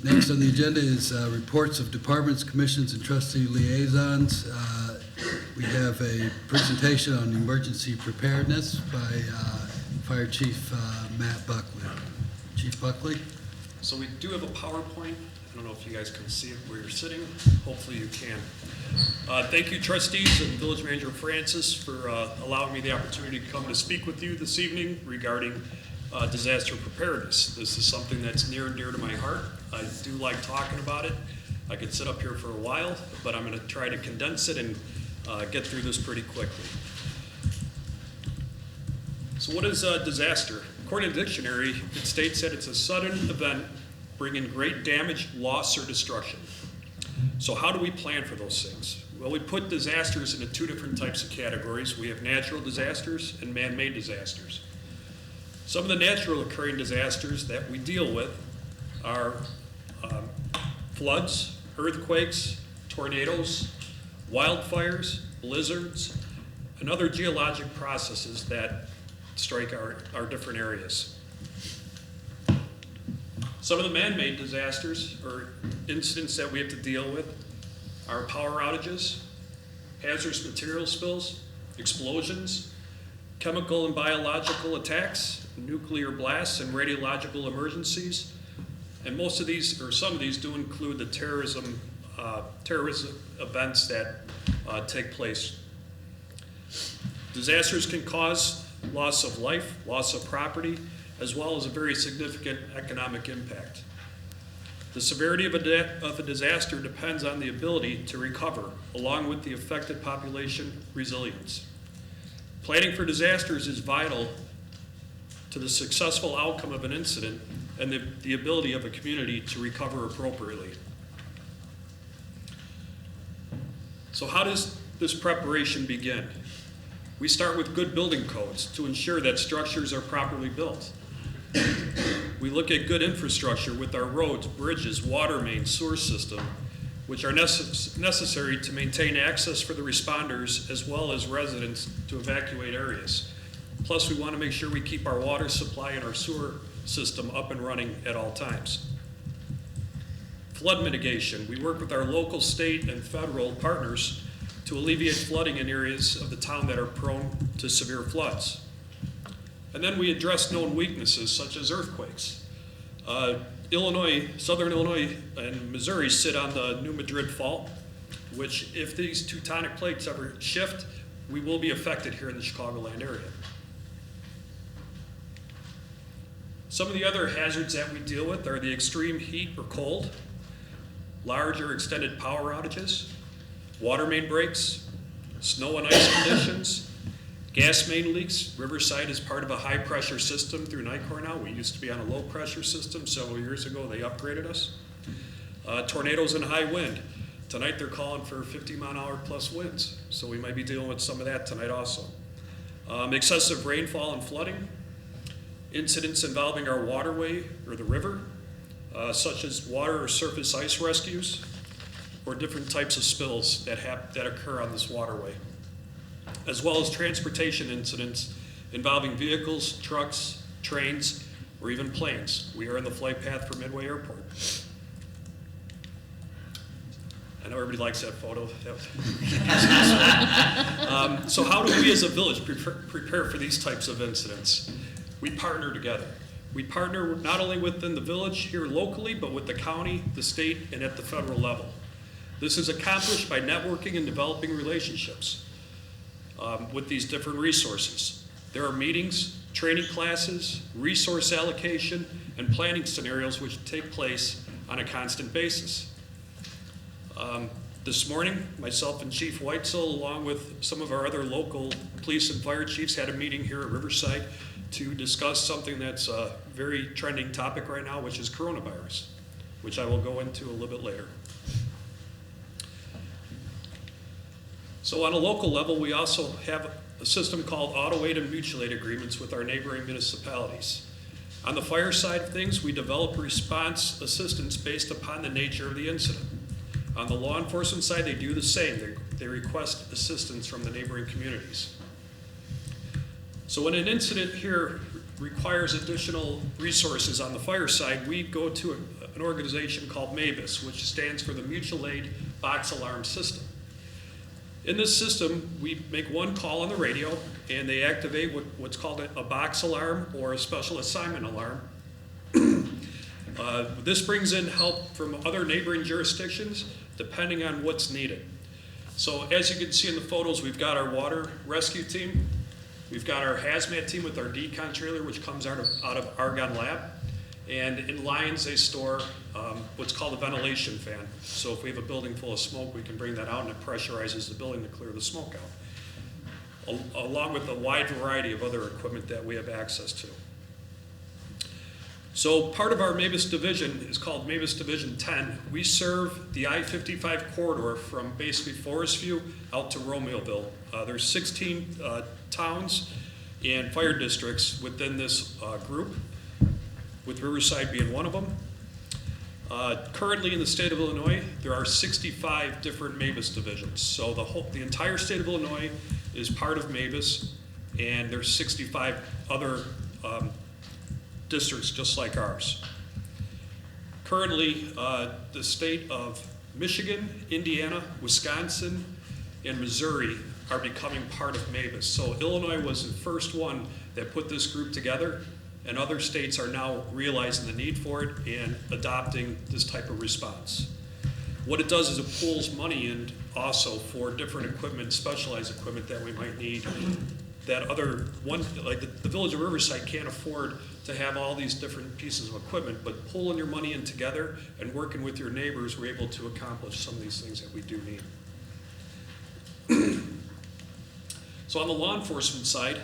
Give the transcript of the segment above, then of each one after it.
Next on the agenda is reports of departments, commissions, and trustee liaisons. We have a presentation on emergency preparedness by Fire Chief Matt Buckley. Chief Buckley. So we do have a PowerPoint. I don't know if you guys can see it where you're sitting. Hopefully you can. Thank you, trustees and Village Manager Francis, for allowing me the opportunity to come to speak with you this evening regarding disaster preparedness. This is something that's near and dear to my heart. I do like talking about it. I could sit up here for a while, but I'm going to try to condense it and get through this pretty quickly. So what is a disaster? According to the dictionary, it states that it's a sudden event bringing great damage, loss, or destruction. So how do we plan for those things? Well, we put disasters into two different types of categories. We have natural disasters and man-made disasters. Some of the natural occurring disasters that we deal with are floods, earthquakes, tornadoes, wildfires, blizzards, and other geologic processes that strike our different areas. Some of the man-made disasters or incidents that we have to deal with are power outages, hazardous material spills, explosions, chemical and biological attacks, nuclear blasts, and radiological emergencies. And most of these, or some of these, do include the terrorism events that take place. Disasters can cause loss of life, loss of property, as well as a very significant economic impact. The severity of a disaster depends on the ability to recover, along with the affected population resilience. Planning for disasters is vital to the successful outcome of an incident and the ability of a community to recover appropriately. So how does this preparation begin? We start with good building codes to ensure that structures are properly built. We look at good infrastructure with our roads, bridges, water mains, sewer system, which are necessary to maintain access for the responders as well as residents to evacuate areas. Plus, we want to make sure we keep our water supply and our sewer system up and running at all times. Flood mitigation. We work with our local, state, and federal partners to alleviate flooding in areas of the town that are prone to severe floods. And then we address known weaknesses such as earthquakes. Southern Illinois and Missouri sit on the New Madrid Fault, which if these tectonic plates ever shift, we will be affected here in the Chicagoland area. Some of the other hazards that we deal with are the extreme heat or cold, large or extended power outages, water main breaks, snow and ice conditions, gas main leaks. Riverside is part of a high pressure system through NICOR now. We used to be on a low pressure system. Several years ago, they upgraded us. Tornadoes and high wind. Tonight they're calling for 50-mile-an-hour plus winds. So we might be dealing with some of that tonight also. Excessive rainfall and flooding. Incidents involving our waterway or the river, such as water or surface ice rescues, or different types of spills that occur on this waterway, as well as transportation incidents involving vehicles, trucks, trains, or even planes. We are in the flight path for Midway Airport. I know everybody likes that photo. So how do we as a village prepare for these types of incidents? We partner together. We partner not only within the village here locally, but with the county, the state, and at the federal level. This is accomplished by networking and developing relationships with these different resources. There are meetings, training classes, resource allocation, and planning scenarios which take place on a constant basis. This morning, myself and Chief Weitzel, along with some of our other local police and fire chiefs, had a meeting here at Riverside to discuss something that's a very trending topic right now, which is coronavirus, which I will go into a little bit later. So on a local level, we also have a system called auto aid and mutual aid agreements with our neighboring municipalities. On the fire side of things, we develop response assistance based upon the nature of the incident. On the law enforcement side, they do the same. They request assistance from the neighboring communities. So when an incident here requires additional resources on the fire side, we go to an organization called MABUS, which stands for the Mutual Aid Box Alarm System. In this system, we make one call on the radio, and they activate what's called a box alarm or a special assignment alarm. This brings in help from other neighboring jurisdictions, depending on what's needed. So as you can see in the photos, we've got our water rescue team. We've got our hazmat team with our decon trailer, which comes out of Argonne Lab. And in lines, they store what's called a ventilation fan. So if we have a building full of smoke, we can bring that out and it pressurizes the building to clear the smoke out, along with a wide variety of other equipment that we have access to. So part of our MABUS division is called MABUS Division 10. We serve the I-55 corridor from basically Forest View out to Romeoville. There's 16 towns and fire districts within this group, with Riverside being one of them. Currently in the state of Illinois, there are 65 different MABUS divisions. So the entire state of Illinois is part of MABUS, and there's 65 other districts just like ours. Currently, the state of Michigan, Indiana, Wisconsin, and Missouri are becoming part of MABUS. So Illinois was the first one that put this group together, and other states are now realizing the need for it and adopting this type of response. What it does is it pulls money in also for different equipment, specialized equipment that we might need, that other one, like the Village of Riverside can't afford to have all these different pieces of equipment, but pulling your money in together and working with your neighbors, we're able to accomplish some of these things that we do need. So on the law enforcement side,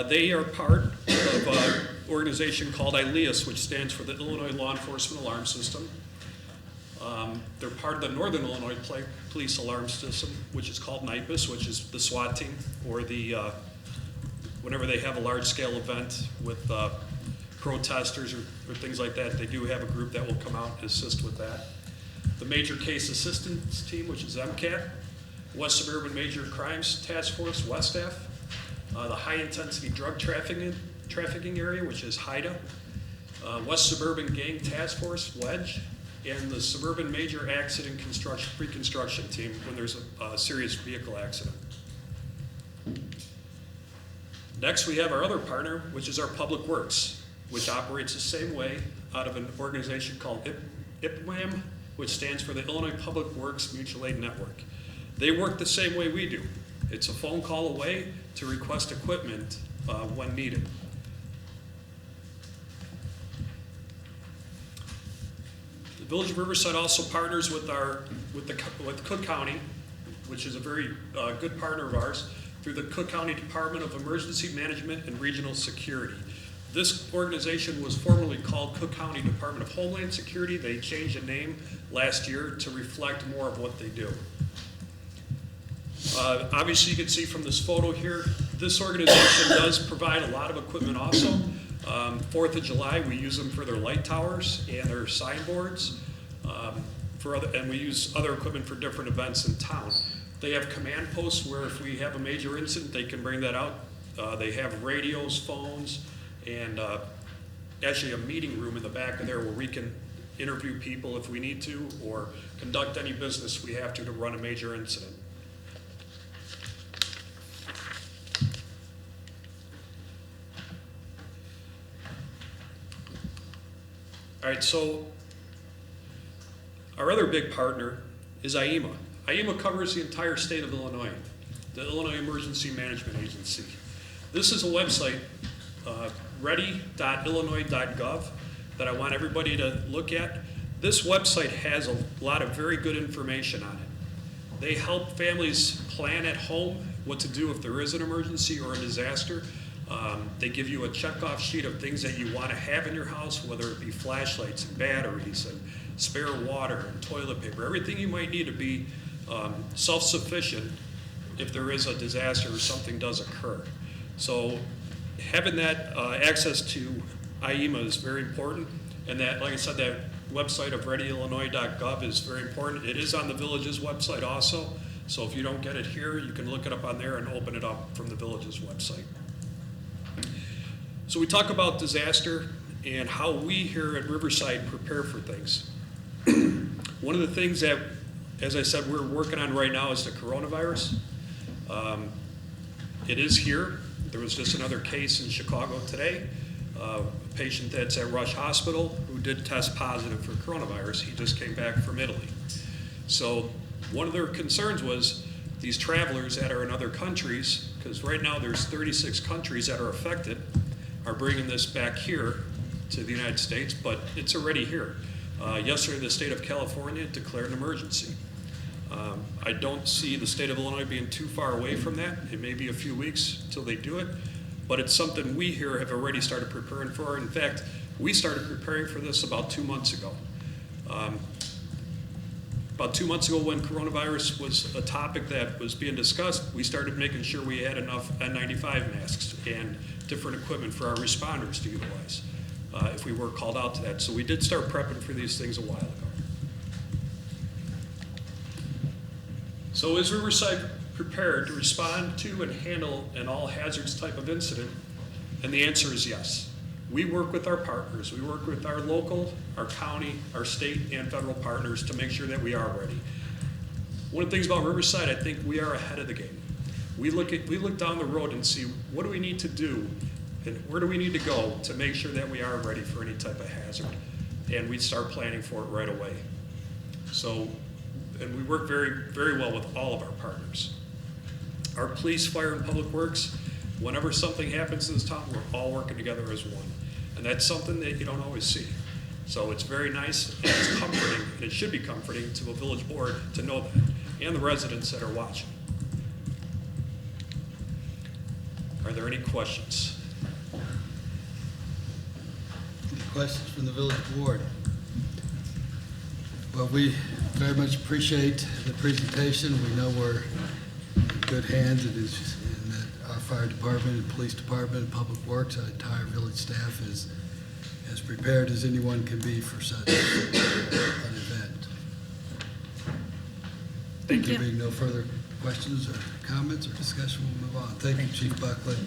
they are part of an organization called ILEAS, which stands for the Illinois Law Enforcement Alarm System. They're part of the Northern Illinois Police Alarm System, which is called NIPUS, which is the SWAT team, or the whenever they have a large-scale event with protesters or things like that, they do have a group that will come out and assist with that. The Major Case Assistance Team, which is MCAT, West Suburban Major Crimes Task Force, WESTAF, the High Intensity Drug Trafficking Area, which is HIDA, West Suburban Gang Task Force, WEDGE, and the Suburban Major Accident Reconstruction Team when there's a serious vehicle accident. Next, we have our other partner, which is our Public Works, which operates the same way out of an organization called IPWAM, which stands for the Illinois Public Works Mutual Aid Network. They work the same way we do. It's a phone call away to request equipment when needed. The Village of Riverside also partners with Cook County, which is a very good partner of ours, through the Cook County Department of Emergency Management and Regional Security. This organization was formerly called Cook County Department of Homeland Security. They changed the name last year to reflect more of what they do. Obviously, you can see from this photo here, this organization does provide a lot of equipment also. 4th of July, we use them for their light towers and their signboards, and we use other equipment for different events in town. They have command posts where if we have a major incident, they can bring that out. They have radios, phones, and actually a meeting room in the back of there where we can interview people if we need to, or conduct any business we have to run a major incident. All right, so our other big partner is IEMA. IEMA covers the entire state of Illinois, the Illinois Emergency Management Agency. This is a website, ready.illinois.gov, that I want everybody to look at. This website has a lot of very good information on it. They help families plan at home what to do if there is an emergency or a disaster. They give you a checkoff sheet of things that you want to have in your house, whether it be flashlights and batteries and spare water and toilet paper, everything you might need to be self-sufficient if there is a disaster or something does occur. So having that access to IEMA is very important, and that, like I said, that website of readyillinois.gov is very important. It is on the village's website also, so if you don't get it here, you can look it up on there and open it up from the village's website. So we talk about disaster, and how we here at Riverside prepare for things. One of the things that, as I said, we're working on right now is the coronavirus. It is here. There was just another case in Chicago today, a patient that's at Rush Hospital who did test positive for coronavirus. He just came back from Italy. So one of their concerns was these travelers that are in other countries, because right now there's 36 countries that are affected, are bringing this back here to the United States, but it's already here. Yesterday, the state of California declared an emergency. I don't see the state of Illinois being too far away from that. It may be a few weeks till they do it, but it's something we here have already started preparing for. In fact, we started preparing for this about 2 months ago. About 2 months ago, when coronavirus was a topic that was being discussed, we started making sure we had enough N95 masks and different equipment for our responders to utilize if we were called out to that. So we did start prepping for these things a while ago. So is Riverside prepared to respond to and handle an all hazards type of incident? And the answer is yes. We work with our partners. We work with our local, our county, our state, and federal partners to make sure that we are ready. One of the things about Riverside, I think we are ahead of the game. We look down the road and see what do we need to do and where do we need to go to make sure that we are ready for any type of hazard. And we start planning for it right away. So, and we work very, very well with all of our partners. Our police, fire, and public works, whenever something happens in this town, we're all working together as one. And that's something that you don't always see. So it's very nice, and it's comforting, and it should be comforting to a village board to know that, and the residents that are watching. Are there any questions? Any questions from the village board? Well, we very much appreciate the presentation. We know we're in good hands. It is in that our fire department and police department and public works, our entire village staff is as prepared as anyone can be for such an event. Thank you. There being no further questions or comments or discussion, we'll move on. Thank you, Chief Buckley.